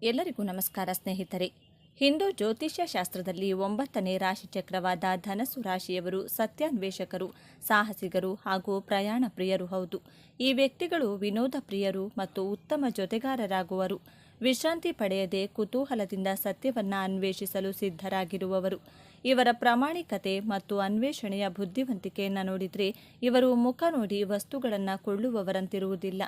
ಎಲ್ಲರಿಗೂ ನಮಸ್ಕಾರ ಸ್ನೇಹಿತರೆ. ಹಿಂದೂ ಜ್ಯೋತಿಷ್ಯ ಶಾಸ್ತ್ರದಲ್ಲಿ 9ನೇ ರಾಶಿಚಕ್ರವಾದ ಧನಸ್ಸು ರಾಶಿಯವರು ಸತ್ಯಾನ್ವೇಷಕರು, ಸಾಹಸಿಗರು ಹಾಗೂ ಪ್ರಯಾಣ ಪ್ರಿಯರು ಹೌದು. ಈ ವ್ಯಕ್ತಿಗಳು ವಿನೋದ ಪ್ರಿಯರು ಮತ್ತು ಉತ್ತಮ ಜೊತೆಗಾರರಾಗುವರು. ವಿಶ್ರಾಂತಿ ಪಡೆಯದೆ ಕುತೂಹಲದಿಂದ ಸತ್ಯವನ್ನ ಅನ್ವೇಷಿಸಲು ಸಿದ್ಧರಾಗಿರುವವರು. ಇವರ ಪ್ರಾಮಾಣಿಕತೆ ಮತ್ತು ಅನ್ವೇಷಣೆಯ ಬುದ್ಧಿವಂತಿಕೆಯನ್ನು ನೋಡಿದರೆ ಇವರು ಮುಖ ನೋಡಿ ವಸ್ತುಗಳನ್ನು ಕೊಳ್ಳುವವರಂತಿರುವುದಿಲ್ಲ.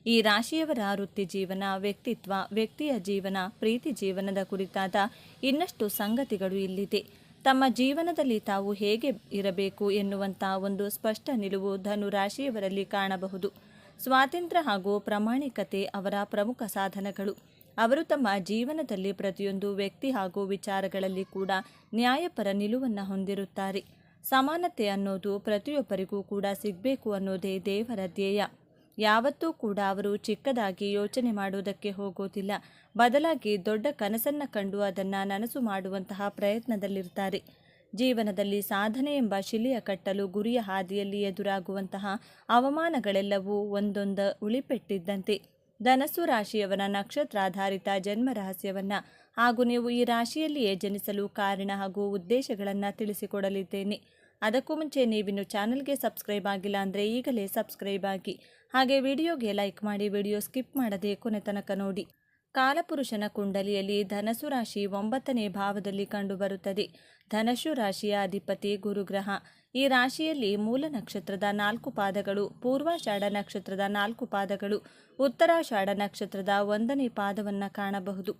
ಈ ರಾಶಿಯವರ ವೃತ್ತಿ ಜೀವನ, ವ್ಯಕ್ತಿತ್ವ, ವ್ಯಕ್ತಿಯ ಜೀವನ, ಪ್ರೀತಿ ಜೀವನದ ಕುರಿತಾದ ಇನ್ನಷ್ಟು ಸಂಗತಿಗಳು ಇಲ್ಲಿದೆ. ತಮ್ಮ ಜೀವನದಲ್ಲಿ ತಾವು ಹೇಗೆ ಇರಬೇಕು ಎನ್ನುವಂಥ ಒಂದು ಸ್ಪಷ್ಟ ನಿಲುವು ಧನು ರಾಶಿಯವರಲ್ಲಿ ಕಾಣಬಹುದು. ಸ್ವಾತಂತ್ರ್ಯ ಹಾಗೂ ಪ್ರಾಮಾಣಿಕತೆ ಅವರ ಪ್ರಮುಖ ಸಾಧನಗಳು. ಅವರು ತಮ್ಮ ಜೀವನದಲ್ಲಿ ಪ್ರತಿಯೊಂದು ವ್ಯಕ್ತಿ ಹಾಗೂ ವಿಚಾರಗಳಲ್ಲಿ ಕೂಡ ನ್ಯಾಯಪರ ನಿಲುವನ್ನು ಹೊಂದಿರುತ್ತಾರೆ. ಸಮಾನತೆ ಅನ್ನೋದು ಪ್ರತಿಯೊಬ್ಬರಿಗೂ ಕೂಡ ಸಿಗಬೇಕು ಅನ್ನೋದೇ ದೇವರ ಧ್ಯೇಯ. ಯಾವತ್ತೂ ಕೂಡ ಅವರು ಚಿಕ್ಕದಾಗಿ ಯೋಚನೆ ಮಾಡುವುದಕ್ಕೆ ಹೋಗೋದಿಲ್ಲ. ಬದಲಾಗಿ ದೊಡ್ಡ ಕನಸನ್ನು ಕಂಡು ಅದನ್ನು ನನಸು ಮಾಡುವಂತಹ ಪ್ರಯತ್ನದಲ್ಲಿರ್ತಾರೆ. ಜೀವನದಲ್ಲಿ ಸಾಧನೆ ಎಂಬ ಶಿಲೆಯ ಕಟ್ಟಲು ಗುರಿಯ ಹಾದಿಯಲ್ಲಿ ಎದುರಾಗುವಂತಹ ಅವಮಾನಗಳೆಲ್ಲವೂ ಒಂದೊಂದು ಉಳಿಪೆಟ್ಟಿದ್ದಂತೆ. ಧನಸ್ಸು ರಾಶಿಯವರ ನಕ್ಷತ್ರಾಧಾರಿತ ಜನ್ಮ ರಹಸ್ಯವನ್ನು ಹಾಗೂ ನೀವು ಈ ರಾಶಿಯಲ್ಲಿಯೇ ಜನಿಸಲು ಕಾರಣ ಹಾಗೂ ಉದ್ದೇಶಗಳನ್ನು ತಿಳಿಸಿಕೊಡಲಿದ್ದೇನೆ. ಅದಕ್ಕೂ ಮುಂಚೆ ನೀವಿನ್ನು ಚಾನಲ್ಗೆ ಸಬ್ಸ್ಕ್ರೈಬ್ ಆಗಿಲ್ಲ ಅಂದರೆ ಈಗಲೇ ಸಬ್ಸ್ಕ್ರೈಬ್ ಆಗಿ, ಹಾಗೆ ವಿಡಿಯೋಗೆ ಲೈಕ್ ಮಾಡಿ, ವಿಡಿಯೋ ಸ್ಕಿಪ್ ಮಾಡದೆ ಕೊನೆ ತನಕ ನೋಡಿ. ಕಾಲಪುರುಷನ ಕುಂಡಲಿಯಲ್ಲಿ ಧನಸ್ಸು ರಾಶಿ 9ನೇ ಭಾವದಲ್ಲಿ ಕಂಡುಬರುತ್ತದೆ. ಧನಸ್ಸು ರಾಶಿಯ ಅಧಿಪತಿ ಗುರುಗ್ರಹ. ಈ ರಾಶಿಯಲ್ಲಿ ಮೂಲ ನಕ್ಷತ್ರದ 4 ಪಾದಗಳು, ಪೂರ್ವಾಷಾಢ ನಕ್ಷತ್ರದ 4 ಪಾದಗಳು, ಉತ್ತರಾಷಾಢ ನಕ್ಷತ್ರದ 1ನೇ ಪಾದವನ್ನು ಕಾಣಬಹುದು.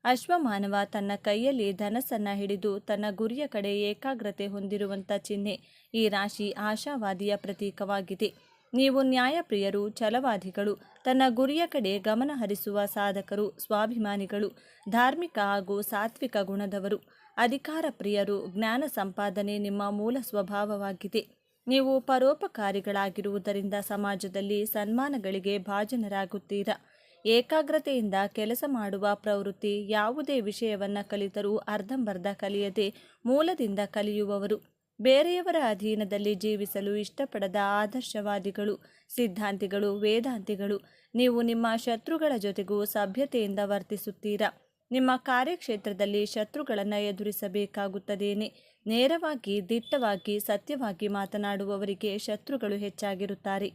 ಅಶ್ವಮಾನವ ತನ್ನ ಕೈಯಲ್ಲಿ ಧನಸ್ಸನ್ನು ಹಿಡಿದು ತನ್ನ ಗುರಿಯ ಕಡೆ ಏಕಾಗ್ರತೆ ಹೊಂದಿರುವಂಥ ಚಿಹ್ನೆ. ಈ ರಾಶಿ ಆಶಾವಾದಿಯ ಪ್ರತೀಕವಾಗಿದೆ. ನೀವು ನ್ಯಾಯಪ್ರಿಯರು, ಛಲವಾದಿಗಳು, ತನ್ನ ಗುರಿಯ ಕಡೆ ಗಮನ ಹರಿಸುವ ಸಾಧಕರು, ಸ್ವಾಭಿಮಾನಿಗಳು, ಧಾರ್ಮಿಕ ಹಾಗೂ ಸಾತ್ವಿಕ ಗುಣದವರು, ಅಧಿಕಾರ ಪ್ರಿಯರು. ಜ್ಞಾನ ಸಂಪಾದನೆ ನಿಮ್ಮ ಮೂಲ ಸ್ವಭಾವವಾಗಿದೆ. ನೀವು ಪರೋಪಕಾರಿಗಳಾಗಿರುವುದರಿಂದ ಸಮಾಜದಲ್ಲಿ ಸನ್ಮಾನಗಳಿಗೆ ಭಾಜನರಾಗುತ್ತೀರಾ. ಏಕಾಗ್ರತೆಯಿಂದ ಕೆಲಸ ಮಾಡುವ ಪ್ರವೃತ್ತಿ. ಯಾವುದೇ ವಿಷಯವನ್ನು ಕಲಿತರೂ ಅರ್ಧಂಬರ್ಧ ಕಲಿಯದೆ ಮೂಲದಿಂದ ಕಲಿಯುವವರು. ಬೇರೆಯವರ ಅಧೀನದಲ್ಲಿ ಜೀವಿಸಲು ಇಷ್ಟಪಡದ ಆದರ್ಶವಾದಿಗಳು, ಸಿದ್ಧಾಂತಿಗಳು, ವೇದಾಂತಿಗಳು. ನೀವು ನಿಮ್ಮ ಶತ್ರುಗಳ ಜೊತೆಗೂ ಸಭ್ಯತೆಯಿಂದ ವರ್ತಿಸುತ್ತೀರಾ. ನಿಮ್ಮ ಕಾರ್ಯಕ್ಷೇತ್ರದಲ್ಲಿ ಶತ್ರುಗಳನ್ನು ಎದುರಿಸಬೇಕಾಗುತ್ತದೇನೆ. ನೇರವಾಗಿ, ದಿಟ್ಟವಾಗಿ, ಸತ್ಯವಾಗಿ ಮಾತನಾಡುವವರಿಗೆ ಶತ್ರುಗಳು ಹೆಚ್ಚಾಗಿರುತ್ತಾರೆ.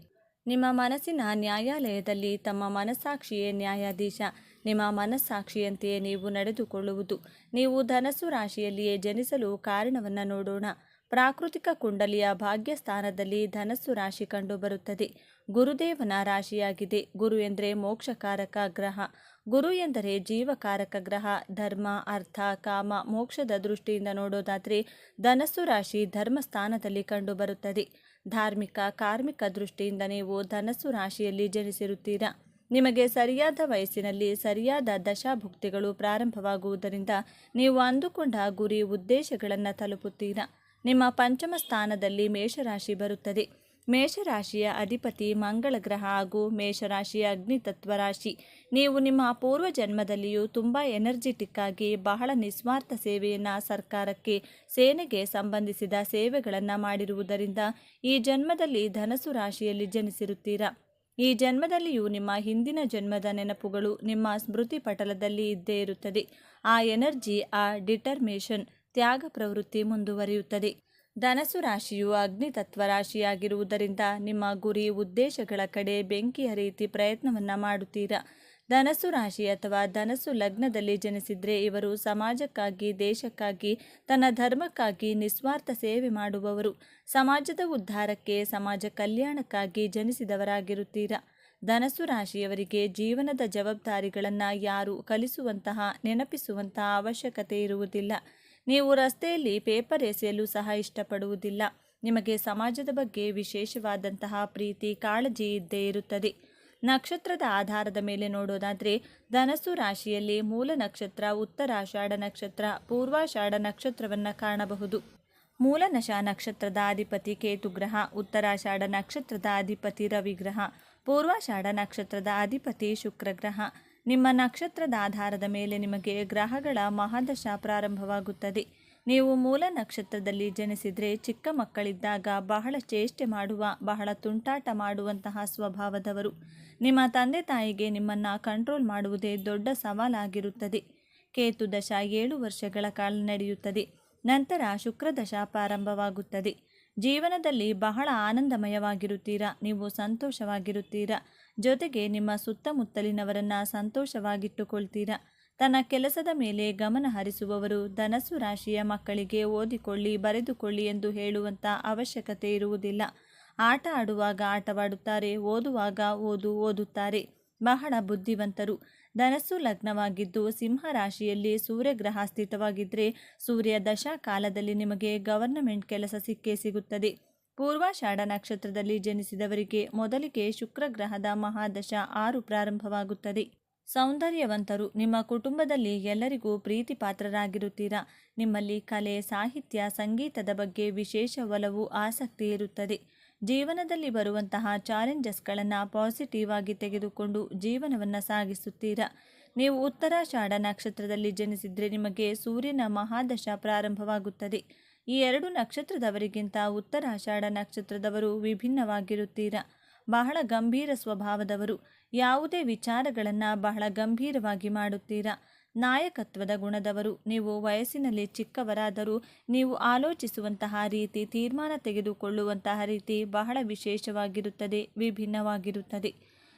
ನಿಮ್ಮ ಮನಸ್ಸಿನ ನ್ಯಾಯಾಲಯದಲ್ಲಿ ತಮ್ಮ ಮನಸ್ಸಾಕ್ಷಿಯೇ ನ್ಯಾಯಾಧೀಶ. ನಿಮ್ಮ ಮನಸ್ಸಾಕ್ಷಿಯಂತೆಯೇ ನೀವು ನಡೆದುಕೊಳ್ಳುವುದು. ನೀವು ಧನಸ್ಸು ರಾಶಿಯಲ್ಲಿಯೇ ಜನಿಸಲು ಕಾರಣವನ್ನು ನೋಡೋಣ. ಪ್ರಾಕೃತಿಕ ಕುಂಡಲಿಯ ಭಾಗ್ಯಸ್ಥಾನದಲ್ಲಿ ಧನಸ್ಸು ರಾಶಿ ಕಂಡುಬರುತ್ತದೆ. ಗುರುದೇವನ ರಾಶಿಯಾಗಿದೆ. ಗುರು ಎಂದರೆ ಮೋಕ್ಷಕಾರಕ ಗ್ರಹ. ಗುರು ಎಂದರೆ ಜೀವಕಾರಕ ಗ್ರಹ. ಧರ್ಮ, ಅರ್ಥ, ಕಾಮ, ಮೋಕ್ಷದ ದೃಷ್ಟಿಯಿಂದ ನೋಡೋದಾದರೆ ಧನಸ್ಸು ರಾಶಿ ಧರ್ಮಸ್ಥಾನದಲ್ಲಿ ಕಂಡುಬರುತ್ತದೆ. ಧಾರ್ಮಿಕ, ಕಾರ್ಮಿಕ ದೃಷ್ಟಿಯಿಂದ ನೀವು ಧನಸ್ಸು ರಾಶಿಯಲ್ಲಿ ಜನಿಸಿರುತ್ತೀರಾ. ನಿಮಗೆ ಸರಿಯಾದ ವಯಸ್ಸಿನಲ್ಲಿ ಸರಿಯಾದ ದಶಾಭುಕ್ತಿಗಳು ಪ್ರಾರಂಭವಾಗುವುದರಿಂದ ನೀವು ಅಂದುಕೊಂಡ ಗುರಿ, ಉದ್ದೇಶಗಳನ್ನು ತಲುಪುತ್ತೀರಾ. ನಿಮ್ಮ ಪಂಚಮ ಸ್ಥಾನದಲ್ಲಿ ಮೇಷರಾಶಿ ಬರುತ್ತದೆ. ಮೇಷರಾಶಿಯ ಅಧಿಪತಿ ಮಂಗಳ ಗ್ರಹ ಹಾಗೂ ಮೇಷರಾಶಿಯ ಅಗ್ನಿತತ್ವ ರಾಶಿ. ನೀವು ನಿಮ್ಮ ಪೂರ್ವ ಜನ್ಮದಲ್ಲಿಯೂ ತುಂಬ ಎನರ್ಜಿಟಿಕ್ ಆಗಿ ಬಹಳ ನಿಸ್ವಾರ್ಥ ಸೇವೆಯನ್ನು, ಸರ್ಕಾರಕ್ಕೆ, ಸೇನೆಗೆ ಸಂಬಂಧಿಸಿದ ಸೇವೆಗಳನ್ನು ಮಾಡಿರುವುದರಿಂದ ಈ ಜನ್ಮದಲ್ಲಿ ಧನಸ್ಸು ರಾಶಿಯಲ್ಲಿ ಜನಿಸಿರುತ್ತೀರಾ. ಈ ಜನ್ಮದಲ್ಲಿಯೂ ನಿಮ್ಮ ಹಿಂದಿನ ಜನ್ಮದ ನೆನಪುಗಳು ನಿಮ್ಮ ಸ್ಮೃತಿ ಪಟಲದಲ್ಲಿ ಇದ್ದೇ ಇರುತ್ತದೆ. ಆ ಎನರ್ಜಿ, ಆ ಡಿಟರ್ಮೇಷನ್, ತ್ಯಾಗ ಪ್ರವೃತ್ತಿ ಮುಂದುವರಿಯುತ್ತದೆ. ಧನಸ್ಸು ರಾಶಿಯು ಅಗ್ನಿತತ್ವ ರಾಶಿಯಾಗಿರುವುದರಿಂದ ನಿಮ್ಮ ಗುರಿ, ಉದ್ದೇಶಗಳ ಕಡೆ ಬೆಂಕಿಯ ರೀತಿ ಪ್ರಯತ್ನವನ್ನು ಮಾಡುತ್ತೀರಾ. ಧನಸ್ಸು ರಾಶಿ ಅಥವಾ ಧನಸ್ಸು ಲಗ್ನದಲ್ಲಿ ಜನಿಸಿದರೆ ಇವರು ಸಮಾಜಕ್ಕಾಗಿ, ದೇಶಕ್ಕಾಗಿ, ತನ್ನ ಧರ್ಮಕ್ಕಾಗಿ ನಿಸ್ವಾರ್ಥ ಸೇವೆ ಮಾಡುವವರು. ಸಮಾಜದ ಉದ್ಧಾರಕ್ಕೆ, ಸಮಾಜ ಕಲ್ಯಾಣಕ್ಕಾಗಿ ಜನಿಸಿದವರಾಗಿರುತ್ತೀರಾ. ಧನಸ್ಸು ರಾಶಿಯವರಿಗೆ ಜೀವನದ ಜವಾಬ್ದಾರಿಗಳನ್ನು ಯಾರು ಕಲಿಸುವಂತಹ, ನೆನಪಿಸುವಂತಹ ಅವಶ್ಯಕತೆ ಇರುವುದಿಲ್ಲ. ನೀವು ರಸ್ತೆಯಲ್ಲಿ ಪೇಪರ್ ಎಸೆಯಲು ಸಹ ಇಷ್ಟಪಡುವುದಿಲ್ಲ. ನಿಮಗೆ ಸಮಾಜದ ಬಗ್ಗೆ ವಿಶೇಷವಾದಂತಹ ಪ್ರೀತಿ, ಕಾಳಜಿ ಇದ್ದೇ ಇರುತ್ತದೆ. ನಕ್ಷತ್ರದ ಆಧಾರದ ಮೇಲೆ ನೋಡೋದಾದರೆ ಧನಸ್ಸು ರಾಶಿಯಲ್ಲಿ ಮೂಲ ನಕ್ಷತ್ರ ಉತ್ತರಾಷಾಢ ನಕ್ಷತ್ರ, ಪೂರ್ವಾಷಾಢ ನಕ್ಷತ್ರವನ್ನು ಕಾಣಬಹುದು. ಮೂಲನಶ ನಕ್ಷತ್ರದ ಅಧಿಪತಿ ಕೇತುಗ್ರಹ, ಉತ್ತರಾಷಾಢ ನಕ್ಷತ್ರದ ಅಧಿಪತಿ ರವಿಗ್ರಹ, ಪೂರ್ವಾಷಾಢ ನಕ್ಷತ್ರದ ಅಧಿಪತಿ ಶುಕ್ರಗ್ರಹ. ನಿಮ್ಮ ನಕ್ಷತ್ರದ ಆಧಾರದ ಮೇಲೆ ನಿಮಗೆ ಗ್ರಹಗಳ ಮಹಾದಶ ಪ್ರಾರಂಭವಾಗುತ್ತದೆ. ನೀವು ಮೂಲ ನಕ್ಷತ್ರದಲ್ಲಿ ಜನಿಸಿದರೆ ಚಿಕ್ಕ ಮಕ್ಕಳಿದ್ದಾಗ ಬಹಳ ಚೇಷ್ಟೆ ಮಾಡುವ, ಬಹಳ ತುಂಟಾಟ ಮಾಡುವಂತಹ ಸ್ವಭಾವದವರು. ನಿಮ್ಮ ತಂದೆ ತಾಯಿಗೆ ನಿಮ್ಮನ್ನು ಕಂಟ್ರೋಲ್ ಮಾಡುವುದೇ ದೊಡ್ಡ ಸವಾಲಾಗಿರುತ್ತದೆ. ಕೇತು ದಶ 7 ವರ್ಷಗಳ ಕಾಲ ನಡೆಯುತ್ತದೆ. ನಂತರ ಶುಕ್ರದಶ ಪ್ರಾರಂಭವಾಗುತ್ತದೆ. ಜೀವನದಲ್ಲಿ ಬಹಳ ಆನಂದಮಯವಾಗಿರುತ್ತೀರಾ, ನೀವು ಸಂತೋಷವಾಗಿರುತ್ತೀರಾ. ಜೊತೆಗೆ ನಿಮ್ಮ ಸುತ್ತಮುತ್ತಲಿನವರನ್ನು ಸಂತೋಷವಾಗಿಟ್ಟುಕೊಳ್ತೀರಾ. ತನ್ನ ಕೆಲಸದ ಮೇಲೆ ಗಮನ ಹರಿಸುವವರು. ಧನಸ್ಸು ರಾಶಿಯ ಮಕ್ಕಳಿಗೆ ಓದಿಕೊಳ್ಳಿ, ಬರೆದುಕೊಳ್ಳಿ ಎಂದು ಹೇಳುವಂಥ ಅವಶ್ಯಕತೆ ಇರುವುದಿಲ್ಲ. ಆಟ ಆಡುವಾಗ ಆಟವಾಡುತ್ತಾರೆ, ಓದುವಾಗ ಓದುತ್ತಾರೆ. ಬಹಳ ಬುದ್ಧಿವಂತರು. ಧನಸ್ಸು ಲಗ್ನವಾಗಿದ್ದು ಸಿಂಹ ರಾಶಿಯಲ್ಲಿ ಸೂರ್ಯಗ್ರಹ ಸ್ಥಿತವಾಗಿದ್ದರೆ ಸೂರ್ಯ ದಶಾ ಕಾಲದಲ್ಲಿ ನಿಮಗೆ ಗವರ್ನಮೆಂಟ್ ಕೆಲಸ ಸಿಕ್ಕೇ ಸಿಗುತ್ತದೆ. ಪೂರ್ವಾಷಾಢ ನಕ್ಷತ್ರದಲ್ಲಿ ಜನಿಸಿದವರಿಗೆ ಮೊದಲಿಗೆ ಶುಕ್ರಗ್ರಹದ ಮಹಾದಶ 6 ಪ್ರಾರಂಭವಾಗುತ್ತದೆ. ಸೌಂದರ್ಯವಂತರು. ನಿಮ್ಮ ಕುಟುಂಬದಲ್ಲಿ ಎಲ್ಲರಿಗೂ ಪ್ರೀತಿ ಪಾತ್ರರಾಗಿರುತ್ತೀರಾ. ನಿಮ್ಮಲ್ಲಿ ಕಲೆ, ಸಾಹಿತ್ಯ, ಸಂಗೀತದ ಬಗ್ಗೆ ವಿಶೇಷ ಒಲವು, ಆಸಕ್ತಿ ಇರುತ್ತದೆ. ಜೀವನದಲ್ಲಿ ಬರುವಂತಹ ಚಾಲೆಂಜಸ್ಗಳನ್ನು ಪಾಸಿಟಿವ್ ಆಗಿ ತೆಗೆದುಕೊಂಡು ಜೀವನವನ್ನು ಸಾಗಿಸುತ್ತೀರಾ. ನೀವು ಉತ್ತರಾಷಾಢ ನಕ್ಷತ್ರದಲ್ಲಿ ಜನಿಸಿದರೆ ನಿಮಗೆ ಸೂರ್ಯನ ಮಹಾದಶ ಪ್ರಾರಂಭವಾಗುತ್ತದೆ. ಈ 2 ನಕ್ಷತ್ರದವರಿಗಿಂತ ಉತ್ತರಾಷಾಢ ನಕ್ಷತ್ರದವರು ವಿಭಿನ್ನವಾಗಿರುತ್ತೀರಾ. ಬಹಳ ಗಂಭೀರ ಸ್ವಭಾವದವರು. ಯಾವುದೇ ವಿಚಾರಗಳನ್ನು ಬಹಳ ಗಂಭೀರವಾಗಿ ಮಾಡುತ್ತೀರಾ. ನಾಯಕತ್ವದ ಗುಣದವರು. ನೀವು ವಯಸ್ಸಿನಲ್ಲಿ ಚಿಕ್ಕವರಾದರೂ ನೀವು ಆಲೋಚಿಸುವಂತಹ ರೀತಿ, ತೀರ್ಮಾನ ತೆಗೆದುಕೊಳ್ಳುವಂತಹ ರೀತಿ ಬಹಳ ವಿಶೇಷವಾಗಿರುತ್ತದೆ, ವಿಭಿನ್ನವಾಗಿರುತ್ತದೆ.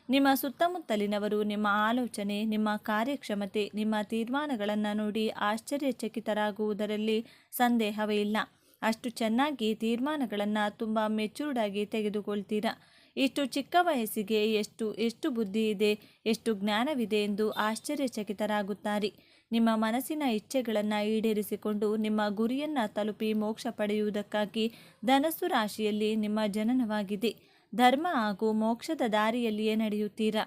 ನಿಮ್ಮ ಸುತ್ತಮುತ್ತಲಿನವರು ನಿಮ್ಮ ಆಲೋಚನೆ, ನಿಮ್ಮ ಕಾರ್ಯಕ್ಷಮತೆ, ನಿಮ್ಮ ತೀರ್ಮಾನಗಳನ್ನು ನೋಡಿ ಆಶ್ಚರ್ಯಚಕಿತರಾಗುವುದರಲ್ಲಿ ಸಂದೇಹವೇ ಇಲ್ಲ. ಅಷ್ಟು ಚೆನ್ನಾಗಿ ತೀರ್ಮಾನಗಳನ್ನು ತುಂಬ ಮೆಚೂರ್ಡಾಗಿ ತೆಗೆದುಕೊಳ್ತೀರಾ. ಇಷ್ಟು ಚಿಕ್ಕ ವಯಸ್ಸಿಗೆ ಎಷ್ಟು ಬುದ್ಧಿ ಇದೆ, ಎಷ್ಟು ಜ್ಞಾನವಿದೆ ಎಂದು ಆಶ್ಚರ್ಯಚಕಿತರಾಗುತ್ತಾರೆ. ನಿಮ್ಮ ಮನಸ್ಸಿನ ಇಚ್ಛೆಗಳನ್ನು ಈಡೇರಿಸಿಕೊಂಡು ನಿಮ್ಮ ಗುರಿಯನ್ನು ತಲುಪಿ ಮೋಕ್ಷ ಪಡೆಯುವುದಕ್ಕಾಗಿ ಧನಸ್ಸು ರಾಶಿಯಲ್ಲಿ ನಿಮ್ಮ ಜನನವಾಗಿದೆ. ಧರ್ಮ ಹಾಗೂ ಮೋಕ್ಷದ ದಾರಿಯಲ್ಲಿಯೇ ನಡೆಯುತ್ತೀರಾ.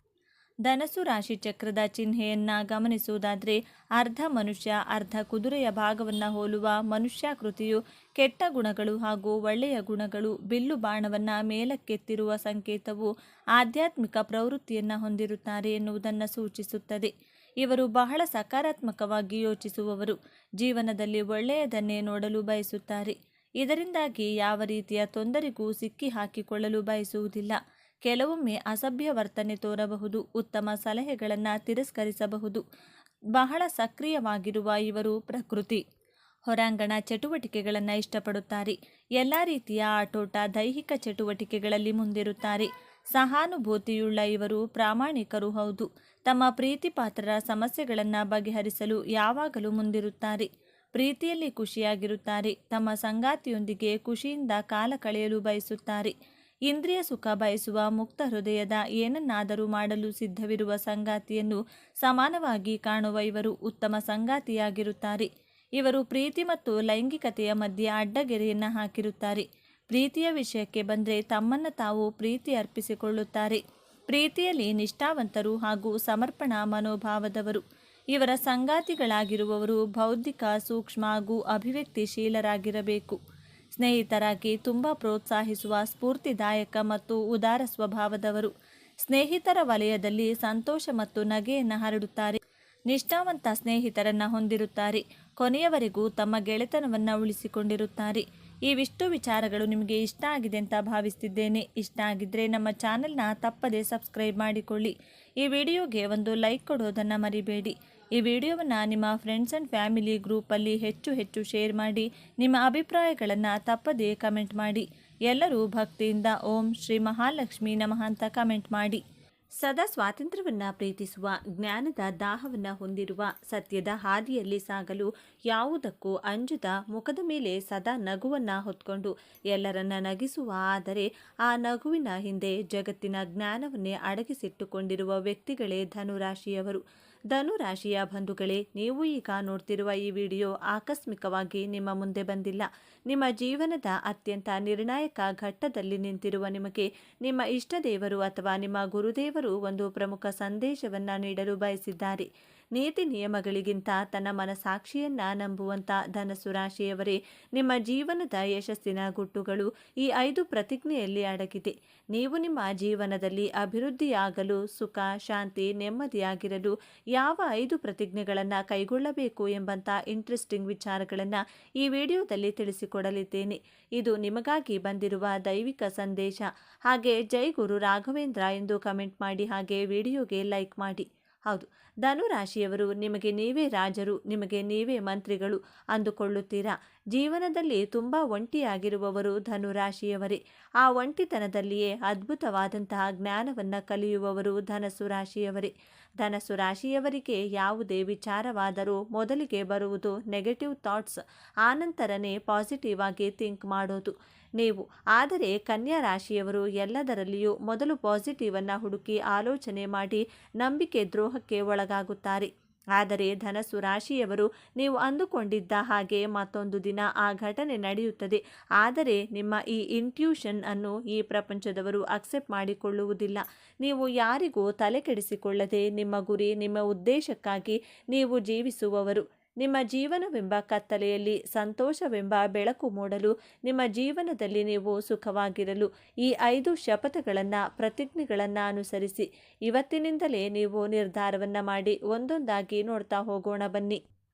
ಧನಸ್ಸು ರಾಶಿ ಚಕ್ರದ ಚಿಹ್ನೆಯನ್ನು ಗಮನಿಸುವುದಾದರೆ ಅರ್ಧ ಮನುಷ್ಯ, ಅರ್ಧ ಕುದುರೆಯ ಭಾಗವನ್ನು ಹೋಲುವ ಮನುಷ್ಯಾಕೃತಿಯು ಕೆಟ್ಟ ಗುಣಗಳು ಹಾಗೂ ಒಳ್ಳೆಯ ಗುಣಗಳು, ಬಿಲ್ಲು ಬಾಣವನ್ನು ಮೇಲಕ್ಕೆತ್ತಿರುವ ಸಂಕೇತವು ಆಧ್ಯಾತ್ಮಿಕ ಪ್ರವೃತ್ತಿಯನ್ನು ಹೊಂದಿರುತ್ತಾರೆ ಎನ್ನುವುದನ್ನು ಸೂಚಿಸುತ್ತದೆ. ಇವರು ಬಹಳ ಸಕಾರಾತ್ಮಕವಾಗಿ ಯೋಚಿಸುವವರು. ಜೀವನದಲ್ಲಿ ಒಳ್ಳೆಯದನ್ನೇ ನೋಡಲು ಬಯಸುತ್ತಾರೆ. ಇದರಿಂದಾಗಿ ಯಾವ ರೀತಿಯ ತೊಂದರೆಗೂ ಸಿಕ್ಕಿ ಹಾಕಿಕೊಳ್ಳಲು ಬಯಸುವುದಿಲ್ಲ. ಕೆಲವೊಮ್ಮೆ ಅಸಭ್ಯ ವರ್ತನೆ ತೋರಬಹುದು, ಉತ್ತಮ ಸಲಹೆಗಳನ್ನು ತಿರಸ್ಕರಿಸಬಹುದು. ಬಹಳ ಸಕ್ರಿಯವಾಗಿರುವ ಇವರು ಪ್ರಕೃತಿ ಹೊರಾಂಗಣ ಚಟುವಟಿಕೆಗಳನ್ನು ಇಷ್ಟಪಡುತ್ತಾರೆ. ಎಲ್ಲ ರೀತಿಯ ಆಟೋಟ, ದೈಹಿಕ ಚಟುವಟಿಕೆಗಳಲ್ಲಿ ಮುಂದಿರುತ್ತಾರೆ. ಸಹಾನುಭೂತಿಯುಳ್ಳ ಇವರು ಪ್ರಾಮಾಣಿಕರು ಹೌದು. ತಮ್ಮ ಪ್ರೀತಿ ಪಾತ್ರರ ಸಮಸ್ಯೆಗಳನ್ನು ಬಗೆಹರಿಸಲು ಯಾವಾಗಲೂ ಮುಂದಿರುತ್ತಾರೆ. ಪ್ರೀತಿಯಲ್ಲಿ ಖುಷಿಯಾಗಿರುತ್ತಾರೆ. ತಮ್ಮ ಸಂಗಾತಿಯೊಂದಿಗೆ ಖುಷಿಯಿಂದ ಕಾಲ ಕಳೆಯಲು ಬಯಸುತ್ತಾರೆ. ಇಂದ್ರಿಯ ಸುಖ ಬಯಸುವ ಮುಕ್ತ ಹೃದಯದ ಏನನ್ನಾದರೂ ಮಾಡಲು ಸಿದ್ಧವಿರುವ ಸಂಗಾತಿಯನ್ನು ಸಮಾನವಾಗಿ ಕಾಣುವ ಇವರು ಉತ್ತಮ ಸಂಗಾತಿಯಾಗಿರುತ್ತಾರೆ. ಇವರು ಪ್ರೀತಿ ಮತ್ತು ಲೈಂಗಿಕತೆಯ ಮಧ್ಯೆ ಅಡ್ಡಗೆರೆಯನ್ನು ಹಾಕಿರುತ್ತಾರೆ. ಪ್ರೀತಿಯ ವಿಷಯಕ್ಕೆ ಬಂದರೆ ತಮ್ಮನ್ನು ತಾವು ಪ್ರೀತಿ ಅರ್ಪಿಸಿಕೊಳ್ಳುತ್ತಾರೆ. ಪ್ರೀತಿಯಲ್ಲಿ ನಿಷ್ಠಾವಂತರು ಹಾಗೂ ಸಮರ್ಪಣಾ ಮನೋಭಾವದವರು. ಇವರ ಸಂಗಾತಿಗಳಾಗಿರುವವರು ಬೌದ್ಧಿಕ, ಸೂಕ್ಷ್ಮ ಹಾಗೂ ಅಭಿವ್ಯಕ್ತಿಶೀಲರಾಗಿರಬೇಕು. ಸ್ನೇಹಿತರಾಗಿ ತುಂಬ ಪ್ರೋತ್ಸಾಹಿಸುವ, ಸ್ಫೂರ್ತಿದಾಯಕ ಮತ್ತು ಉದಾರ ಸ್ವಭಾವದವರು. ಸ್ನೇಹಿತರ ವಲಯದಲ್ಲಿ ಸಂತೋಷ ಮತ್ತು ನಗೆಯನ್ನು ಹರಡುತ್ತಾರೆ. ನಿಷ್ಠಾವಂತ ಸ್ನೇಹಿತರನ್ನು ಹೊಂದಿರುತ್ತಾರೆ. ಕೊನೆಯವರೆಗೂ ತಮ್ಮ ಗೆಳೆತನವನ್ನು ಉಳಿಸಿಕೊಂಡಿರುತ್ತಾರೆ. ಇವಿಷ್ಟು ವಿಚಾರಗಳು ನಿಮಗೆ ಇಷ್ಟ ಆಗಿದೆ ಅಂತ ಭಾವಿಸ್ತಿದ್ದೇನೆ. ಇಷ್ಟ ಆಗಿದ್ದರೆ ನಮ್ಮ ಚಾನೆಲ್ನ ತಪ್ಪದೇ ಸಬ್ಸ್ಕ್ರೈಬ್ ಮಾಡಿಕೊಳ್ಳಿ. ಈ ವಿಡಿಯೋಗೆ ಒಂದು ಲೈಕ್ ಕೊಡೋದನ್ನು ಮರಿಬೇಡಿ. ಈ ವಿಡಿಯೋವನ್ನು ನಿಮ್ಮ ಫ್ರೆಂಡ್ಸ್ ಆ್ಯಂಡ್ ಫ್ಯಾಮಿಲಿ ಗ್ರೂಪಲ್ಲಿ ಹೆಚ್ಚು ಶೇರ್ ಮಾಡಿ. ನಿಮ್ಮ ಅಭಿಪ್ರಾಯಗಳನ್ನು ತಪ್ಪದೇ ಕಮೆಂಟ್ ಮಾಡಿ. ಎಲ್ಲರೂ ಭಕ್ತಿಯಿಂದ ಓಂ ಶ್ರೀ ಮಹಾಲಕ್ಷ್ಮಿ ನಮಃ ಅಂತ ಕಮೆಂಟ್ ಮಾಡಿ. ಸದಾ ಸ್ವಾತಂತ್ರ್ಯವನ್ನು ಪ್ರೀತಿಸುವ, ಜ್ಞಾನದ ದಾಹವನ್ನು ಹೊಂದಿರುವ, ಸತ್ಯದ ಹಾದಿಯಲ್ಲಿ ಸಾಗಲು ಯಾವುದಕ್ಕೂ ಅಂಜದ, ಮುಖದ ಮೇಲೆ ಸದಾ ನಗುವನ್ನು ಹೊತ್ಕೊಂಡು ಎಲ್ಲರನ್ನ ನಗಿಸುವ, ಆದರೆ ಆ ನಗುವಿನ ಹಿಂದೆ ಜಗತ್ತಿನ ಜ್ಞಾನವನ್ನೇ ಅಡಗಿಸಿಟ್ಟುಕೊಂಡಿರುವ ವ್ಯಕ್ತಿಗಳೇ ಧನುರಾಶಿಯವರು. ಧನುರಾಶಿಯ ಬಂಧುಗಳೇ, ನೀವು ಈಗ ನೋಡ್ತಿರುವ ಈ ವಿಡಿಯೋ ಆಕಸ್ಮಿಕವಾಗಿ ನಿಮ್ಮ ಮುಂದೆ ಬಂದಿಲ್ಲ. ನಿಮ್ಮ ಜೀವನದ ಅತ್ಯಂತ ನಿರ್ಣಾಯಕ ಘಟ್ಟದಲ್ಲಿ ನಿಂತಿರುವ ನಿಮಗೆ ನಿಮ್ಮ ಇಷ್ಟ ದೇವರು ಅಥವಾ ನಿಮ್ಮ ಗುರುದೇವರು ಒಂದು ಪ್ರಮುಖ ಸಂದೇಶವನ್ನು ನೀಡಲು ಬಯಸಿದ್ದಾರೆ. ನೀತಿ ನಿಯಮಗಳಿಗಿಂತ ತನ್ನ ಮನಸಾಕ್ಷಿಯನ್ನ ನಂಬುವಂತ ಧನಸ್ಸು ರಾಶಿಯವರೇ, ನಿಮ್ಮ ಜೀವನದ ಯಶಸ್ಸಿನ ಗುಟ್ಟುಗಳು ಈ 5 ಪ್ರತಿಜ್ಞೆಯಲ್ಲಿ ಅಡಗಿದೆ. ನೀವು ನಿಮ್ಮ ಜೀವನದಲ್ಲಿ ಅಭಿವೃದ್ಧಿಯಾಗಲು, ಸುಖ, ಶಾಂತಿ, ನೆಮ್ಮದಿಯಾಗಿರಲು ಯಾವ 5 ಪ್ರತಿಜ್ಞೆಗಳನ್ನು ಕೈಗೊಳ್ಳಬೇಕು ಎಂಬಂತ ಇಂಟ್ರೆಸ್ಟಿಂಗ್ ವಿಚಾರಗಳನ್ನು ಈ ವಿಡಿಯೋದಲ್ಲಿ ತಿಳಿಸಿಕೊಡಲಿದ್ದೇನೆ. ಇದು ನಿಮಗಾಗಿ ಬಂದಿರುವ ದೈವಿಕ ಸಂದೇಶ. ಹಾಗೆ ಜೈ ಗುರು ರಾಘವೇಂದ್ರ ಎಂದು ಕಮೆಂಟ್ ಮಾಡಿ, ಹಾಗೆ ವಿಡಿಯೋಗೆ ಲೈಕ್ ಮಾಡಿ. ಹೌದು, ಧನುರಾಶಿಯವರು ನಿಮಗೆ ನೀವೇ ರಾಜರು, ನಿಮಗೆ ನೀವೇ ಮಂತ್ರಿಗಳು ಅಂದುಕೊಳ್ಳುತ್ತೀರಾ? ಜೀವನದಲ್ಲಿ ತುಂಬ ಒಂಟಿಯಾಗಿರುವವರು ಧನುರಾಶಿಯವರೇ. ಆ ಒಂಟಿತನದಲ್ಲಿಯೇ ಅದ್ಭುತವಾದಂತಹ ಜ್ಞಾನವನ್ನು ಕಲಿಯುವವರು ಧನಸ್ಸು ರಾಶಿಯವರೇ. ಧನಸ್ಸು ರಾಶಿಯವರಿಗೆ ಯಾವುದೇ ವಿಚಾರವಾದರೂ ಮೊದಲಿಗೆ ಬರುವುದು ನೆಗೆಟಿವ್ ಥಾಟ್ಸ್, ಆನಂತರನೇ ಪಾಸಿಟಿವ್ ಆಗಿ ಥಿಂಕ್ ಮಾಡೋದು ನೀವು. ಆದರೆ ಕನ್ಯಾ ರಾಶಿಯವರು ಎಲ್ಲದರಲ್ಲಿಯೂ ಮೊದಲು ಪಾಸಿಟಿವ್ ಅನ್ನು ಹುಡುಕಿ ಆಲೋಚನೆ ಮಾಡಿ ನಂಬಿಕೆ ದ್ರೋಹಕ್ಕೆ ಒಳಗಾಗುತ್ತಾರೆ. ಆದರೆ ಧನಸ್ಸು ರಾಶಿಯವರು ನೀವು ಅಂದುಕೊಂಡಿದ್ದ ಹಾಗೆ ಮತ್ತೊಂದು ದಿನ ಆ ಘಟನೆ ನಡೆಯುತ್ತದೆ. ಆದರೆ ನಿಮ್ಮ ಈ ಇಂಟ್ಯೂಷನ್ ಅನ್ನು ಈ ಪ್ರಪಂಚದವರು ಅಕ್ಸೆಪ್ಟ್ ಮಾಡಿಕೊಳ್ಳುವುದಿಲ್ಲ. ನೀವು ಯಾರಿಗೂ ತಲೆ ಕೆಡಿಸಿಕೊಳ್ಳದೆ ನಿಮ್ಮ ಗುರಿ, ನಿಮ್ಮ ಉದ್ದೇಶಕ್ಕಾಗಿ ನೀವು ಜೀವಿಸುವವರು. ನಿಮ್ಮ ಜೀವನವೆಂಬ ಕತ್ತಲೆಯಲ್ಲಿ ಸಂತೋಷವೆಂಬ ಬೆಳಕು ಮೂಡಲು, ನಿಮ್ಮ ಜೀವನದಲ್ಲಿ ನೀವು ಸುಖವಾಗಿರಲು ಈ 5 ಶಪಥಗಳನ್ನು, ಪ್ರತಿಜ್ಞೆಗಳನ್ನು ಅನುಸರಿಸಿ. ಇವತ್ತಿನಿಂದಲೇ ನೀವು ನಿರ್ಧಾರವನ್ನು ಮಾಡಿ ಒಂದೊಂದಾಗಿ ನೋಡ್ತಾ ಹೋಗೋಣ ಬನ್ನಿ.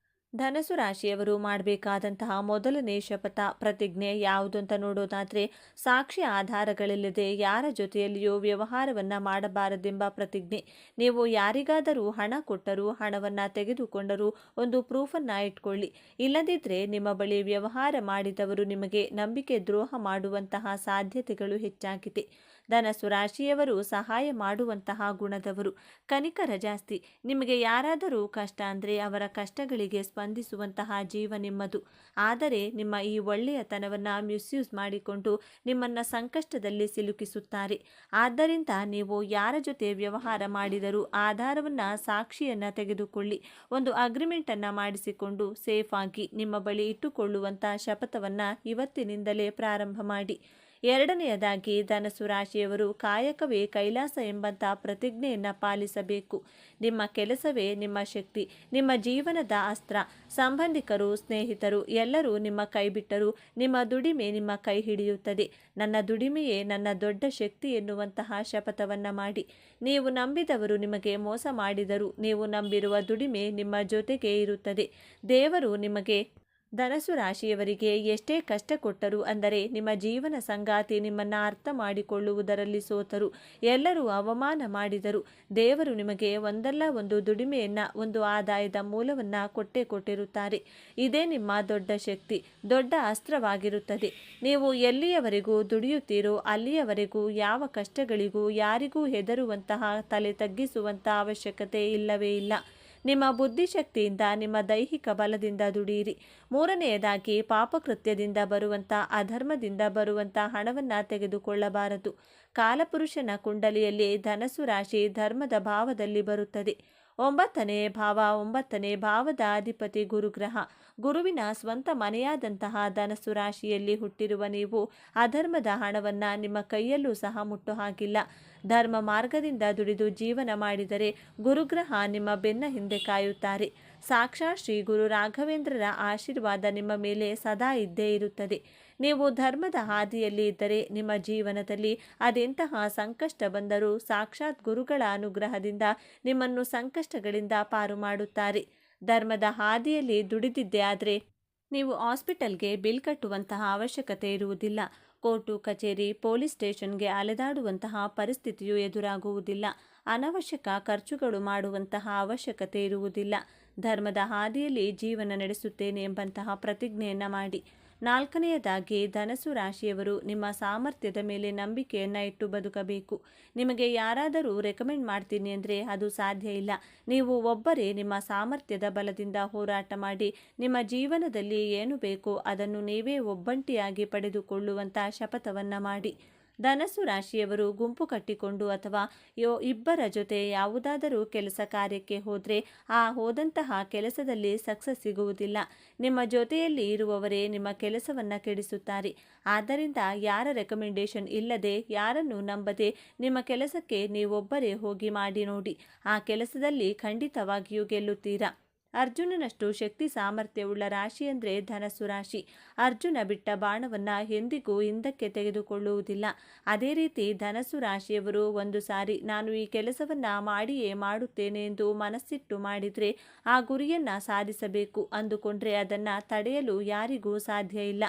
ಧನಸ್ಸು ರಾಶಿಯವರು ಮಾಡಬೇಕಾದಂತಹ ಮೊದಲನೇ ಶಪಥ, ಪ್ರತಿಜ್ಞೆ ಯಾವುದು ಅಂತ ನೋಡೋದಾದರೆ, ಸಾಕ್ಷಿ ಆಧಾರಗಳಿಲ್ಲದೆ ಯಾರ ಜೊತೆಯಲ್ಲಿಯೂ ವ್ಯವಹಾರವನ್ನು ಮಾಡಬಾರದೆಂಬ ಪ್ರತಿಜ್ಞೆ. ನೀವು ಯಾರಿಗಾದರೂ ಹಣ ಕೊಟ್ಟರೂ, ಹಣವನ್ನು ತೆಗೆದುಕೊಂಡರೂ ಒಂದು ಪ್ರೂಫನ್ನು ಇಟ್ಕೊಳ್ಳಿ. ಇಲ್ಲದಿದ್ದರೆ ನಿಮ್ಮ ಬಳಿ ವ್ಯವಹಾರ ಮಾಡಿದವರು ನಿಮಗೆ ನಂಬಿಕೆ ದ್ರೋಹ ಮಾಡುವಂತಹ ಸಾಧ್ಯತೆಗಳು ಹೆಚ್ಚಾಗಿದೆ. ಧನಸ್ಸು ರಾಶಿಯವರು ಸಹಾಯ ಮಾಡುವಂತಹ ಗುಣದವರು, ಕನಿಕರ ಜಾಸ್ತಿ. ನಿಮಗೆ ಯಾರಾದರೂ ಕಷ್ಟ ಅಂದರೆ ಅವರ ಕಷ್ಟಗಳಿಗೆ ಸ್ಪಂದಿಸುವಂತಹ ಜೀವ ನಿಮ್ಮದು. ಆದರೆ ನಿಮ್ಮ ಈ ಒಳ್ಳೆಯತನವನ್ನು ಮಿಸ್ಯೂಸ್ ಮಾಡಿಕೊಂಡು ನಿಮ್ಮನ್ನು ಸಂಕಷ್ಟದಲ್ಲಿ ಸಿಲುಕಿಸುತ್ತಾರೆ. ಆದ್ದರಿಂದ ನೀವು ಯಾರ ಜೊತೆ ವ್ಯವಹಾರ ಮಾಡಿದರೂ ಆಧಾರವನ್ನು, ಸಾಕ್ಷಿಯನ್ನು ತೆಗೆದುಕೊಳ್ಳಿ. ಒಂದು ಅಗ್ರಿಮೆಂಟನ್ನು ಮಾಡಿಸಿಕೊಂಡು ಸೇಫ್ ಆಗಿ ನಿಮ್ಮ ಬಳಿ ಇಟ್ಟುಕೊಳ್ಳುವಂಥ ಶಪಥವನ್ನು ಇವತ್ತಿನಿಂದಲೇ ಪ್ರಾರಂಭ ಮಾಡಿ. ಎರಡನೆಯದಾಗಿ ಧನಸ್ಸು ರಾಶಿಯವರು ಕಾಯಕವೇ ಕೈಲಾಸ ಎಂಬಂಥ ಪ್ರತಿಜ್ಞೆಯನ್ನು ಪಾಲಿಸಬೇಕು. ನಿಮ್ಮ ಕೆಲಸವೇ ನಿಮ್ಮ ಶಕ್ತಿ, ನಿಮ್ಮ ಜೀವನದ ಅಸ್ತ್ರ. ಸಂಬಂಧಿಕರು, ಸ್ನೇಹಿತರು ಎಲ್ಲರೂ ನಿಮ್ಮ ಕೈ ಬಿಟ್ಟರೂ ನಿಮ್ಮ ದುಡಿಮೆ ನಿಮ್ಮ ಕೈ ಹಿಡಿಯುತ್ತದೆ. ನನ್ನ ದುಡಿಮೆಯೇ ನನ್ನ ದೊಡ್ಡ ಶಕ್ತಿ ಎನ್ನುವಂತಹ ಶಪಥವನ್ನು ಮಾಡಿ. ನೀವು ನಂಬಿದವರು ನಿಮಗೆ ಮೋಸ ಮಾಡಿದರೂ ನೀವು ನಂಬಿರುವ ದುಡಿಮೆ ನಿಮ್ಮ ಜೊತೆಗೇ ಇರುತ್ತದೆ. ದೇವರು ನಿಮಗೆ, ಧನಸ್ಸು ರಾಶಿಯವರಿಗೆ ಎಷ್ಟೇ ಕಷ್ಟ ಕೊಟ್ಟರು ಅಂದರೆ ನಿಮ್ಮ ಜೀವನ ಸಂಗಾತಿ ನಿಮ್ಮನ್ನು ಅರ್ಥ ಮಾಡಿಕೊಳ್ಳುವುದರಲ್ಲಿ ಸೋತರು, ಎಲ್ಲರೂ ಅವಮಾನ ಮಾಡಿದರು, ದೇವರು ನಿಮಗೆ ಒಂದಲ್ಲ ಒಂದು ದುಡಿಮೆಯನ್ನು, ಒಂದು ಆದಾಯದ ಮೂಲವನ್ನು ಕೊಟ್ಟಿರುತ್ತಾರೆ. ಇದೇ ನಿಮ್ಮ ದೊಡ್ಡ ಶಕ್ತಿ, ದೊಡ್ಡ ಅಸ್ತ್ರವಾಗಿರುತ್ತದೆ. ನೀವು ಎಲ್ಲಿಯವರೆಗೂ ದುಡಿಯುತ್ತೀರೋ ಅಲ್ಲಿಯವರೆಗೂ ಯಾವ ಕಷ್ಟಗಳಿಗೂ ಯಾರಿಗೂ ಹೆದರುವಂತಹ, ತಲೆ ತಗ್ಗಿಸುವಂಥ ಅವಶ್ಯಕತೆ ಇಲ್ಲವೇ ಇಲ್ಲ. ನಿಮ್ಮ ಬುದ್ಧಿಶಕ್ತಿಯಿಂದ, ನಿಮ್ಮ ದೈಹಿಕ ಬಲದಿಂದ ದುಡಿಯಿರಿ. ಮೂರನೆಯದಾಗಿ, ಪಾಪಕೃತ್ಯದಿಂದ ಬರುವಂಥ, ಅಧರ್ಮದಿಂದ ಬರುವಂಥ ಹಣವನ್ನು ತೆಗೆದುಕೊಳ್ಳಬಾರದು. ಕಾಲಪುರುಷನ ಕುಂಡಲಿಯಲ್ಲಿ ಧನಸ್ಸು ರಾಶಿ ಧರ್ಮದ ಭಾವದಲ್ಲಿ ಬರುತ್ತದೆ. 9ನೇ ಭಾವದ ಅಧಿಪತಿ ಗುರುಗ್ರಹ. ಗುರುವಿನ ಸ್ವಂತ ಮನೆಯಾದಂತಹ ಧನಸ್ಸು ರಾಶಿಯಲ್ಲಿ ಹುಟ್ಟಿರುವ ನೀವು ಅಧರ್ಮದ ಹಣವನ್ನು ನಿಮ್ಮ ಕೈಯಲ್ಲೂ ಸಹ ಮುಟ್ಟೋ ಹಾಗಿಲ್ಲ. ಧರ್ಮ ಮಾರ್ಗದಿಂದ ದುಡಿದು ಜೀವನ ಮಾಡಿದರೆ ಗುರುಗ್ರಹ ನಿಮ್ಮ ಬೆನ್ನ ಹಿಂದೆ ಕಾಯುತ್ತಾರೆ. ಸಾಕ್ಷಾತ್ ಶ್ರೀ ಗುರು ರಾಘವೇಂದ್ರರ ಆಶೀರ್ವಾದ ನಿಮ್ಮ ಮೇಲೆ ಸದಾ ಇದ್ದೇ ಇರುತ್ತದೆ. ನೀವು ಧರ್ಮದ ಹಾದಿಯಲ್ಲಿ ಇದ್ದರೆ ನಿಮ್ಮ ಜೀವನದಲ್ಲಿ ಅದೆಂತಹ ಸಂಕಷ್ಟ ಬಂದರೂ ಸಾಕ್ಷಾತ್ ಗುರುಗಳ ಅನುಗ್ರಹದಿಂದ ನಿಮ್ಮನ್ನು ಸಂಕಷ್ಟಗಳಿಂದ ಪಾರು ಮಾಡುತ್ತಾರೆ. ಧರ್ಮದ ಹಾದಿಯಲ್ಲಿ ದುಡಿದಿದ್ದೇ ಆದರೆ ನೀವು ಹಾಸ್ಪಿಟಲ್ಗೆ ಬಿಲ್ ಕಟ್ಟುವಂತಹ ಅವಶ್ಯಕತೆ ಇರುವುದಿಲ್ಲ. ಕೋರ್ಟು ಕಚೇರಿ, ಪೊಲೀಸ್ ಸ್ಟೇಷನ್ಗೆ ಅಲೆದಾಡುವಂತಹ ಪರಿಸ್ಥಿತಿಯು ಎದುರಾಗುವುದಿಲ್ಲ. ಅನವಶ್ಯಕ ಖರ್ಚುಗಳು ಮಾಡುವಂತಹ ಅವಶ್ಯಕತೆ ಇರುವುದಿಲ್ಲ. ಧರ್ಮದ ಹಾದಿಯಲ್ಲಿ ಜೀವನ ನಡೆಸುತ್ತೇನೆ ಎಂಬಂತಹ ಪ್ರತಿಜ್ಞೆಯನ್ನು ಮಾಡಿ. 4ನೇಯದಾಗಿ, ಧನಸ್ಸು ರಾಶಿಯವರು ನಿಮ್ಮ ಸಾಮರ್ಥ್ಯದ ಮೇಲೆ ನಂಬಿಕೆಯನ್ನು ಇಟ್ಟು ಬದುಕಬೇಕು. ನಿಮಗೆ ಯಾರಾದರೂ ರೆಕಮೆಂಡ್ ಮಾಡ್ತೀನಿ ಅಂದರೆ ಅದು ಸಾಧ್ಯ ಇಲ್ಲ. ನೀವು ಒಬ್ಬರೇ ನಿಮ್ಮ ಸಾಮರ್ಥ್ಯದ ಬಲದಿಂದ ಹೋರಾಟ ಮಾಡಿ ನಿಮ್ಮ ಜೀವನದಲ್ಲಿ ಏನು ಬೇಕೋ ಅದನ್ನು ನೀವೇ ಒಬ್ಬಂಟಿಯಾಗಿ ಪಡೆದುಕೊಳ್ಳುವಂಥ ಶಪಥವನ್ನು ಮಾಡಿ. ಧನಸ್ಸು ರಾಶಿಯವರು ಗುಂಪು ಕಟ್ಟಿಕೊಂಡು ಅಥವಾ ಇಬ್ಬರ ಜೊತೆ ಯಾವುದಾದರೂ ಕೆಲಸ ಕಾರ್ಯಕ್ಕೆ ಹೋದರೆ ಹೋದಂತಹ ಕೆಲಸದಲ್ಲಿ ಸಕ್ಸಸ್ ಸಿಗುವುದಿಲ್ಲ. ನಿಮ್ಮ ಜೊತೆಯಲ್ಲಿ ಇರುವವರೇ ನಿಮ್ಮ ಕೆಲಸವನ್ನು ಕೆಡಿಸುತ್ತಾರೆ. ಆದ್ದರಿಂದ ಯಾರ ರೆಕಮೆಂಡೇಶನ್ ಇಲ್ಲದೆ, ಯಾರನ್ನು ನಂಬದೆ ನಿಮ್ಮ ಕೆಲಸಕ್ಕೆ ನೀವೊಬ್ಬರೇ ಹೋಗಿ ಮಾಡಿ ನೋಡಿ. ಆ ಕೆಲಸದಲ್ಲಿ ಖಂಡಿತವಾಗಿಯೂ ಗೆಲ್ಲುತ್ತೀರಾ. ಅರ್ಜುನನಷ್ಟು ಶಕ್ತಿ ಸಾಮರ್ಥ್ಯವುಳ್ಳ ರಾಶಿ ಅಂದರೆ ಧನಸ್ಸು ರಾಶಿ. ಅರ್ಜುನ ಬಿಟ್ಟ ಬಾಣವನ್ನು ಎಂದಿಗೂ ಹಿಂದಕ್ಕೆ ತೆಗೆದುಕೊಳ್ಳುವುದಿಲ್ಲ. ಅದೇ ರೀತಿ ಧನಸ್ಸು ರಾಶಿಯವರು ಒಂದು ಸಾರಿ ನಾನು ಈ ಕೆಲಸವನ್ನು ಮಾಡಿಯೇ ಮಾಡುತ್ತೇನೆ ಎಂದು ಮನಸ್ಸಿಟ್ಟು ಮಾಡಿದರೆ ಆ ಗುರಿಯನ್ನು ಸಾಧಿಸಬೇಕು ಅಂದುಕೊಂಡ್ರೆ ಅದನ್ನು ತಡೆಯಲು ಯಾರಿಗೂ ಸಾಧ್ಯ ಇಲ್ಲ.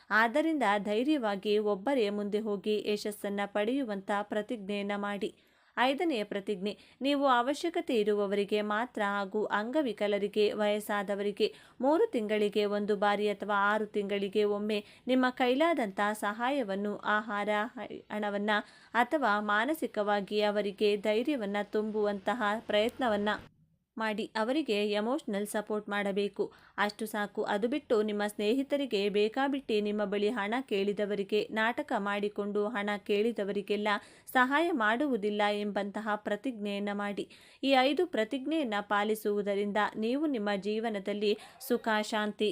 ಆದ್ದರಿಂದ ಧೈರ್ಯವಾಗಿ ಒಬ್ಬರೇ ಮುಂದೆ ಹೋಗಿ ಯಶಸ್ಸನ್ನು ಪಡೆಯುವಂಥ ಪ್ರತಿಜ್ಞೆಯನ್ನು ಮಾಡಿ. 5ನೆಯ ಪ್ರತಿಜ್ಞೆ, ನೀವು ಅವಶ್ಯಕತೆ ಇರುವವರಿಗೆ ಮಾತ್ರ ಹಾಗೂ ಅಂಗವಿಕಲರಿಗೆ, ವಯಸ್ಸಾದವರಿಗೆ 3 ತಿಂಗಳಿಗೆ ಒಂದು ಬಾರಿ ಅಥವಾ 6 ತಿಂಗಳಿಗೆ ಒಮ್ಮೆ ನಿಮ್ಮ ಕೈಲಾದಂಥ ಸಹಾಯವನ್ನು, ಆಹಾರ, ಹಣವನ್ನು ಅಥವಾ ಮಾನಸಿಕವಾಗಿ ಅವರಿಗೆ ಧೈರ್ಯವನ್ನು ತುಂಬುವಂತಹ ಪ್ರಯತ್ನವನ್ನು ಮಾಡಿ ಅವರಿಗೆ ಎಮೋಷ್ನಲ್ ಸಪೋರ್ಟ್ ಮಾಡಬೇಕು. ಅಷ್ಟು ಸಾಕು. ಅದು ಬಿಟ್ಟು ನಿಮ್ಮ ಸ್ನೇಹಿತರಿಗೆ ಬೇಕಾಬಿಟ್ಟಿ ನಿಮ್ಮ ಬಳಿ ಹಣ ಕೇಳಿದವರಿಗೆ, ನಾಟಕ ಮಾಡಿಕೊಂಡು ಹಣ ಕೇಳಿದವರಿಗೆಲ್ಲ ಸಹಾಯ ಮಾಡುವುದಿಲ್ಲ ಎಂಬಂತಹ ಪ್ರತಿಜ್ಞೆಯನ್ನು ಮಾಡಿ. ಈ 5 ಪ್ರತಿಜ್ಞೆಯನ್ನು ಪಾಲಿಸುವುದರಿಂದ ನೀವು ನಿಮ್ಮ ಜೀವನದಲ್ಲಿ ಸುಖ, ಶಾಂತಿ,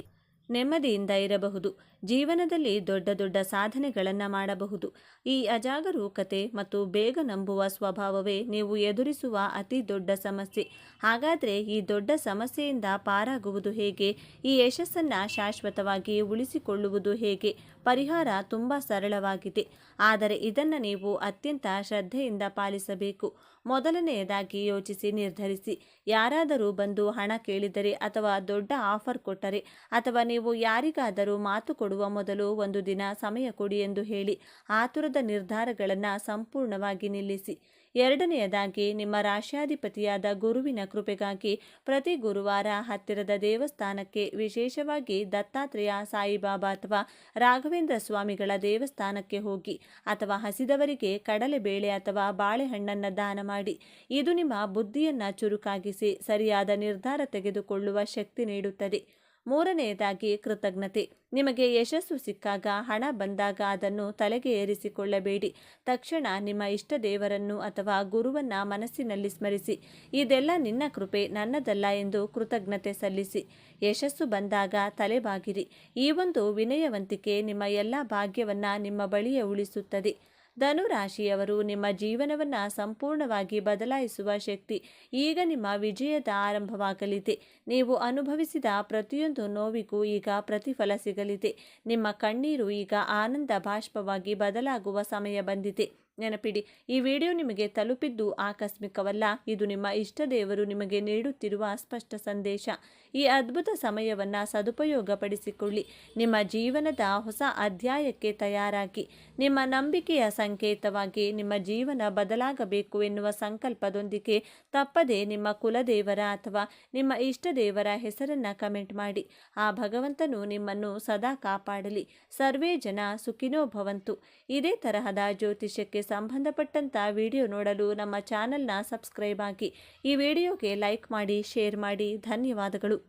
ನೆಮ್ಮದಿಯಿಂದ ಇರಬಹುದು. ಜೀವನದಲ್ಲಿ ದೊಡ್ಡ ದೊಡ್ಡ ಸಾಧನೆಗಳನ್ನು ಮಾಡಬಹುದು. ಈ ಅಜಾಗರೂಕತೆ ಮತ್ತು ಬೇಗ ನಂಬುವ ಸ್ವಭಾವವೇ ನೀವು ಎದುರಿಸುವ ಅತಿ ದೊಡ್ಡ ಸಮಸ್ಯೆ. ಹಾಗಾದರೆ ಈ ದೊಡ್ಡ ಸಮಸ್ಯೆಯಿಂದ ಪಾರಾಗುವುದು ಹೇಗೆ? ಈ ಯಶಸ್ಸನ್ನು ಶಾಶ್ವತವಾಗಿ ಉಳಿಸಿಕೊಳ್ಳುವುದು ಹೇಗೆ? ಪರಿಹಾರ ತುಂಬ ಸರಳವಾಗಿದೆ, ಆದರೆ ಇದನ್ನು ನೀವು ಅತ್ಯಂತ ಶ್ರದ್ಧೆಯಿಂದ ಪಾಲಿಸಬೇಕು. ಮೊದಲನೆಯದಾಗಿ ಯೋಚಿಸಿ ನಿರ್ಧರಿಸಿ. ಯಾರಾದರೂ ಬಂದು ಹಣ ಕೇಳಿದರೆ ಅಥವಾ ದೊಡ್ಡ ಆಫರ್ ಕೊಟ್ಟರೆ ಅಥವಾ ನೀವು ಯಾರಿಗಾದರೂ ಮಾತು ಕೊಡುವ ಮೊದಲು ಒಂದು ದಿನ ಸಮಯ ಕೊಡಿ ಎಂದು ಹೇಳಿ. ಆತುರದ ನಿರ್ಧಾರಗಳನ್ನು ಸಂಪೂರ್ಣವಾಗಿ ನಿಲ್ಲಿಸಿ. 2ನೆಯದಾಗಿ ನಿಮ್ಮ ರಾಶ್ಯಾಧಿಪತಿಯಾದ ಗುರುವಿನ ಕೃಪೆಗಾಗಿ ಪ್ರತಿ ಗುರುವಾರ ಹತ್ತಿರದ ದೇವಸ್ಥಾನಕ್ಕೆ, ವಿಶೇಷವಾಗಿ ದತ್ತಾತ್ರೇಯ, ಸಾಯಿಬಾಬಾ ಅಥವಾ ರಾಘವೇಂದ್ರ ಸ್ವಾಮಿಗಳ ದೇವಸ್ಥಾನಕ್ಕೆ ಹೋಗಿ. ಅಥವಾ ಹಸಿದವರಿಗೆ ಕಡಲೆಬೇಳೆ ಅಥವಾ ಬಾಳೆಹಣ್ಣನ್ನು ದಾನ ಮಾಡಿ. ಇದು ನಿಮ್ಮ ಬುದ್ಧಿಯನ್ನು ಚುರುಕಾಗಿಸಿ ಸರಿಯಾದ ನಿರ್ಧಾರ ತೆಗೆದುಕೊಳ್ಳುವ ಶಕ್ತಿ ನೀಡುತ್ತದೆ. 3ನೆಯದಾಗಿ ಕೃತಜ್ಞತೆ. ನಿಮಗೆ ಯಶಸ್ಸು ಸಿಕ್ಕಾಗ, ಹಣ ಬಂದಾಗ ಅದನ್ನು ತಲೆಗೆ ಏರಿಸಿಕೊಳ್ಳಬೇಡಿ. ತಕ್ಷಣ ನಿಮ್ಮ ಇಷ್ಟ ದೇವರನ್ನು ಅಥವಾ ಗುರುವನ್ನು ಮನಸ್ಸಿನಲ್ಲಿ ಸ್ಮರಿಸಿ. ಇದೆಲ್ಲ ನಿನ್ನ ಕೃಪೆ, ನನ್ನದಲ್ಲ ಎಂದು ಕೃತಜ್ಞತೆ ಸಲ್ಲಿಸಿ. ಯಶಸ್ಸು ಬಂದಾಗ ತಲೆಬಾಗಿರಿ. ಈ ಒಂದು ವಿನಯವಂತಿಕೆ ನಿಮ್ಮ ಎಲ್ಲ ಭಾಗ್ಯವನ್ನು ನಿಮ್ಮ ಬಳಿಯೇ ಉಳಿಸುತ್ತದೆ. ಧನುರಾಶಿಯವರು, ನಿಮ್ಮ ಜೀವನವನ್ನು ಸಂಪೂರ್ಣವಾಗಿ ಬದಲಾಯಿಸುವ ಶಕ್ತಿ ಈಗ ನಿಮ್ಮ ವಿಜಯದ ಆರಂಭವಾಗಲಿದೆ. ನೀವು ಅನುಭವಿಸಿದ ಪ್ರತಿಯೊಂದು ನೋವಿಗೂ ಈಗ ಪ್ರತಿಫಲ ಸಿಗಲಿದೆ. ನಿಮ್ಮ ಕಣ್ಣೀರು ಈಗ ಆನಂದ ಬಾಷ್ಪವಾಗಿ ಬದಲಾಗುವ ಸಮಯ ಬಂದಿದೆ. ನೆನಪಿಡಿ, ಈ ವಿಡಿಯೋ ನಿಮಗೆ ತಲುಪಿದ್ದು ಆಕಸ್ಮಿಕವಲ್ಲ. ಇದು ನಿಮ್ಮ ಇಷ್ಟ ದೇವರು ನಿಮಗೆ ನೀಡುತ್ತಿರುವ ಸ್ಪಷ್ಟ ಸಂದೇಶ. ಈ ಅದ್ಭುತ ಸಮಯವನ್ನು ಸದುಪಯೋಗಪಡಿಸಿಕೊಳ್ಳಿ. ನಿಮ್ಮ ಜೀವನದ ಹೊಸ ಅಧ್ಯಾಯಕ್ಕೆ ತಯಾರಾಗಿ. ನಿಮ್ಮ ನಂಬಿಕೆಯ ಸಂಕೇತವಾಗಿ ನಿಮ್ಮ ಜೀವನ ಬದಲಾಗಬೇಕು ಎನ್ನುವ ಸಂಕಲ್ಪದೊಂದಿಗೆ ತಪ್ಪದೆ ನಿಮ್ಮ ಕುಲದೇವರ ಅಥವಾ ನಿಮ್ಮ ಇಷ್ಟ ದೇವರ ಹೆಸರನ್ನು ಕಮೆಂಟ್ ಮಾಡಿ. ಆ ಭಗವಂತನು ನಿಮ್ಮನ್ನು ಸದಾ ಕಾಪಾಡಲಿ. ಸರ್ವೇ ಜನ ಸುಖಿನೋ ಭವಂತು. ಇದೇ ತರಹದ ಜ್ಯೋತಿಷ್ಯಕ್ಕೆ ಸಂಬಂಧಪಟ್ಟಂತ ವಿಡಿಯೋ ನೋಡಲು ನಮ್ಮ ಚಾನೆಲ್ನ ಸಬ್ಸ್ಕ್ರೈಬ್ ಆಗಿ. ಈ ವಿಡಿಯೋಗೆ ಲೈಕ್ ಮಾಡಿ, ಶೇರ್ ಮಾಡಿ. ಧನ್ಯವಾದಗಳು.